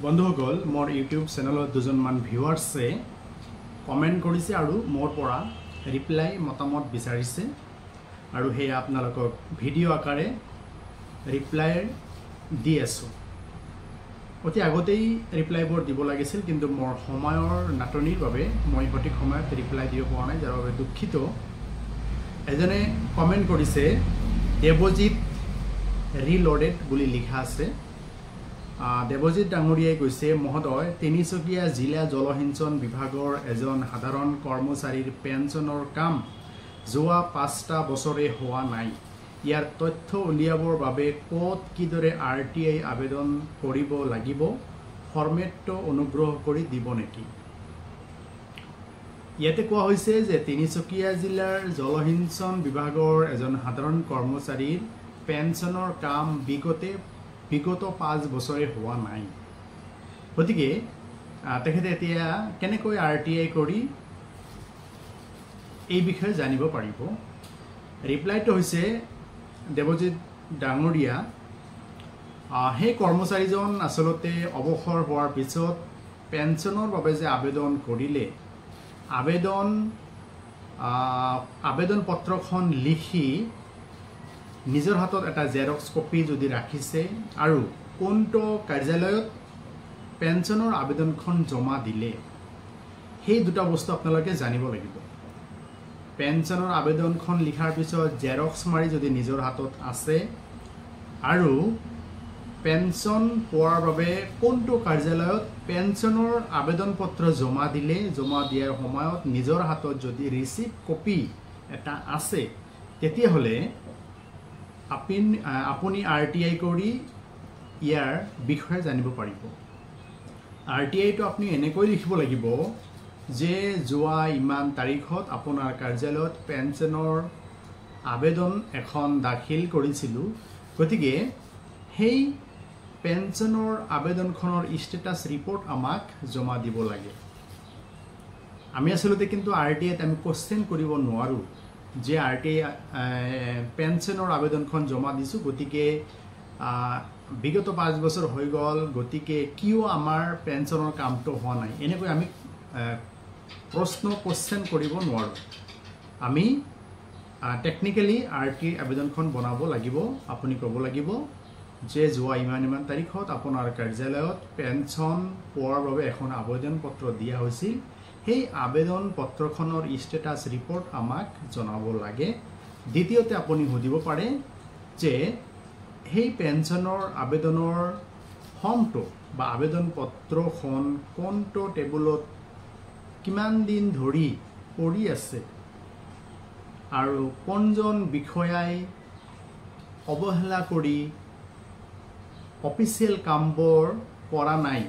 বন্ধুসকল মোৰ ইউটিউব চেনেলত দুজনমান ভিউৱাৰ্ছে কমেণ্ট কৰিছে আৰু মোৰ পৰা ৰিপ্লাই মতামত বিচাৰিছে আৰু হে আপোনালোকক ভিডিঅ' আকাৰে ৰিপ্লাই দি আছোঁ। অতি আগতেই ৰিপ্লাইবোৰ দিব লাগিছিল, কিন্তু মোৰ সময়ৰ নাটনিৰ বাবে মই সঠিক সময়ত ৰিপ্লাই দিব পৰা নাই, যাৰ বাবে দুখিত। এজনে কমেণ্ট কৰিছে দেৱজিৎ ৰিলোডেড বুলি লিখা আছে। দেৱজিৎ ডাঙৰীয়াই কৈছে, মহোদয়, তিনিচুকীয়া জিলা জলসিঞ্চন বিভাগৰ এজন সাধাৰণ কৰ্মচাৰীৰ পেঞ্চনৰ কাম যোৱা 5টা বছৰে হোৱা নাই। ইয়াৰ তথ্য উলিয়াবৰ বাবে ক'ত কিদৰে RTI আবেদন কৰিব লাগিব, ফৰ্মেটটো অনুগ্ৰহ কৰি দিব নেকি? ইয়াতে কোৱা হৈছে যে তিনিচুকীয়া জিলাৰ জলসিঞ্চন বিভাগৰ এজন সাধাৰণ কৰ্মচাৰীৰ পেঞ্চনৰ কাম বিগত 5 বছৰে হোৱা নাই। গতিকে তেখেতে এতিয়া কেনেকৈ RTI কৰি এই বিষয়ে জানিব পাৰিব? ৰিপ্লাইটো হৈছে, দেৱজিৎ ডাঙৰীয়া, সেই কৰ্মচাৰীজন আচলতে অৱসৰ হোৱাৰ পিছত পেঞ্চনৰ বাবে যে আবেদন কৰিলে, আবেদন পত্ৰখন লিখি নিজৰ হাতত এটা জেৰক্স কপি যদি ৰাখিছে আৰু কোনটো কাৰ্যালয়ত পেঞ্চনৰ আবেদনখন জমা দিলে, সেই দুটা বস্তু আপোনালোকে জানিব লাগিব। পেঞ্চনৰ আবেদনখন লিখাৰ পিছত জেৰক্স মাৰি যদি নিজৰ হাতত আছে আৰু পেঞ্চন পোৱাৰ বাবে কোনটো কাৰ্যালয়ত পেঞ্চনৰ আবেদন পত্ৰ জমা দিলে, জমা দিয়াৰ সময়ত নিজৰ হাতত যদি ৰিচিপ্ট কপি এটা আছে, তেতিয়াহ'লে আপুনি RTI কৰি ইয়াৰ বিষয়ে জানিব পাৰিব। RTIটো আপুনি এনেকৈ লিখিব লাগিব যে যোৱা ইমান তাৰিখত আপোনাৰ কাৰ্যালয়ত পেঞ্চনৰ আবেদন এখন দাখিল কৰিছিলোঁ, গতিকে সেই পেঞ্চনৰ আবেদনখনৰ ষ্টেটাছ ৰিপৰ্ট আমাক জমা দিব লাগে। আমি আচলতে কিন্তু RTIত আমি কোৱেশ্চন কৰিব নোৱাৰোঁ যে RTI পেঞ্চনৰ আবেদনখন জমা দিছোঁ, গতিকে বিগত 5 বছৰ হৈ গ'ল, গতিকে কিয় আমাৰ পেঞ্চনৰ কামটো হোৱা নাই, এনেকৈ আমি কোৱেশ্চন কৰিব নোৱাৰোঁ। আমি টেকনিকেলি RTI আবেদনখন বনাব লাগিব। আপুনি ক'ব লাগিব যে যোৱা ইমান তাৰিখত আপোনাৰ কাৰ্যালয়ত পেঞ্চন পোৱাৰ বাবে এখন আবেদন পত্ৰ দিয়া হৈছিল, সেই আবেদন পত্ৰখনৰ ষ্টেটাছ ৰিপৰ্ট আমাক জনাব লাগে। দ্বিতীয়তে আপুনি সুধিব পাৰে যে সেই পেঞ্চনৰ আবেদনৰ ফৰ্মটো বা আবেদন পত্ৰখন কোনটো টেবুলত কিমান দিন ধৰি পৰি আছে আৰু কোনজন বিষয়াই অৱহেলা কৰি অফিচিয়েল কামবোৰ কৰা নাই,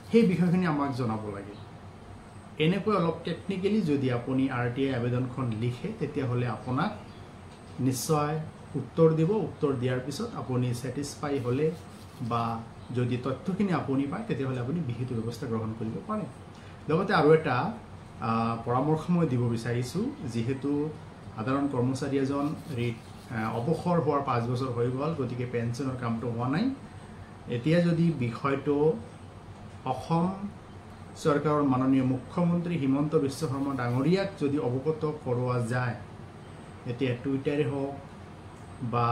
সেই বিষয়খিনি আমাক জনাব লাগে। এনেকৈ অলপ টেকনিকেলি যদি আপুনি RTI আবেদনখন লিখে, তেতিয়াহ'লে আপোনাক নিশ্চয় উত্তৰ দিব। উত্তৰ দিয়াৰ পিছত আপুনি ছেটিছফাই হ'লে বা যদি তথ্যখিনি আপুনি পায়, তেতিয়াহ'লে আপুনি বিহিত ব্যৱস্থা গ্ৰহণ কৰিব পাৰে। লগতে আৰু এটা পৰামৰ্শ মই দিব বিচাৰিছোঁ, যিহেতু সাধাৰণ কৰ্মচাৰী এজন অৱসৰ হোৱাৰ 5 বছৰ হৈ গ'ল, গতিকে পেঞ্চনৰ কামটো হোৱা নাই। এতিয়া যদি বিষয়টো অসম চৰকাৰৰ মাননীয় মুখ্যমন্ত্ৰী হিমন্ত বিশ্ব শৰ্মা ডাঙৰীয়াক যদি অৱগত কৰোৱা যায়, এতিয়া টুইটাৰে হওক বা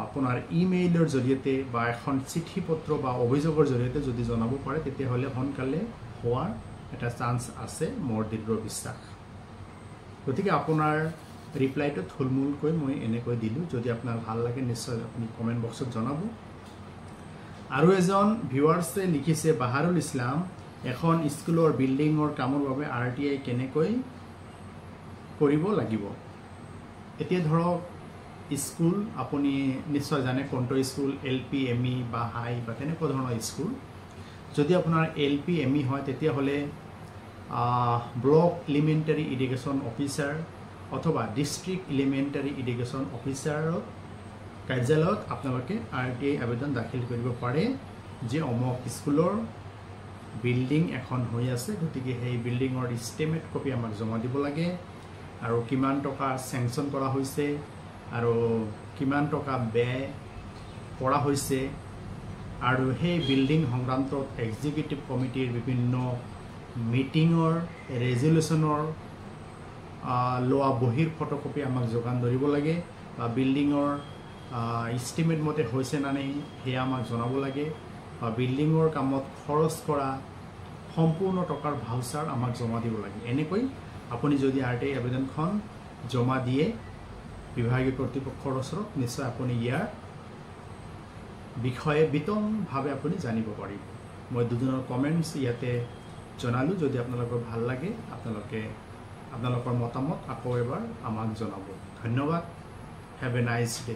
আপোনাৰ ইমেইলৰ জৰিয়তে বা এখন চিঠি পত্ৰ বা অভিযোগৰ জৰিয়তে যদি জনাব পাৰে, তেতিয়াহ'লে সোনকালে হোৱাৰ এটা চান্স আছে, মোৰ দৃঢ় বিশ্বাস। গতিকে আপোনাৰ ৰিপ্লাইটো থুলমূলকৈ মই এনেকৈ দিলোঁ। যদি আপোনাৰ ভাল লাগে, নিশ্চয় আপুনি কমেণ্ট বক্সত জনাব। আৰু এজন ভিউৱাৰ্ছে লিখিছে, বাহাৰুল ইছলাম, এখন স্কুলৰ বিল্ডিঙৰ কামৰ বাবে RTI কেনেকৈ কৰিব লাগিব? এতিয়া ধৰক স্কুল, আপুনি নিশ্চয় জানে কোনটো স্কুল, LP, ME বা হাই বা তেনেকুৱা ধৰণৰ স্কুল। যদি আপোনাৰ LP, ME হয়, তেতিয়াহ'লে ব্লক এলিমেণ্টাৰী ইডুকেশ্যন অফিচাৰ অথবা ডিষ্ট্ৰিক্ট এলিমেণ্টাৰী ইডুকেশ্যন অফিচাৰৰ কাৰ্যালয়ত আপোনালোকে RTI আবেদন দাখিল কৰিব পাৰে যে অমুক স্কুলৰ বিল্ডিং এখন হৈ আছে, গতিকে সেই বিল্ডিঙৰ ইষ্টিমেট কপি আমাক জমা দিব লাগে আৰু কিমান টকা চেংচন কৰা হৈছে আৰু কিমান টকা ব্যয় কৰা হৈছে আৰু সেই বিল্ডিং সংক্ৰান্তত এক্সিকিউটিভ কমিটিৰ বিভিন্ন মিটিঙৰ ৰেজলিউশ্যনৰ লোৱা বহিৰ ফটোকপি আমাক যোগান ধৰিব লাগে বা বিল্ডিঙৰ ইষ্টিমেট মতে হৈছে না নাই সেয়া আমাক জনাব লাগে বা বিল্ডিঙৰ কামত খৰচ কৰা সম্পূৰ্ণ টকাৰ ভাউচাৰ আমাক জমা দিব লাগে এনেকৈ আপুনি যদি RTI আবেদনখন জমা দিয়ে বিভাগীয় কৰ্তৃপক্ষৰ ওচৰত নিশ্চয় আপুনি ইয়াৰ বিষয়ে বিতংভাৱে আপুনি জানিব পাৰিব মই দুজনৰ কমেণ্টছ ইয়াতে জনালোঁ যদি আপোনালোকৰ ভাল লাগে আপোনালোকৰ মতামত আকৌ এবাৰ আমাক জনাব ধন্যবাদ হেভ এ নাইস ডে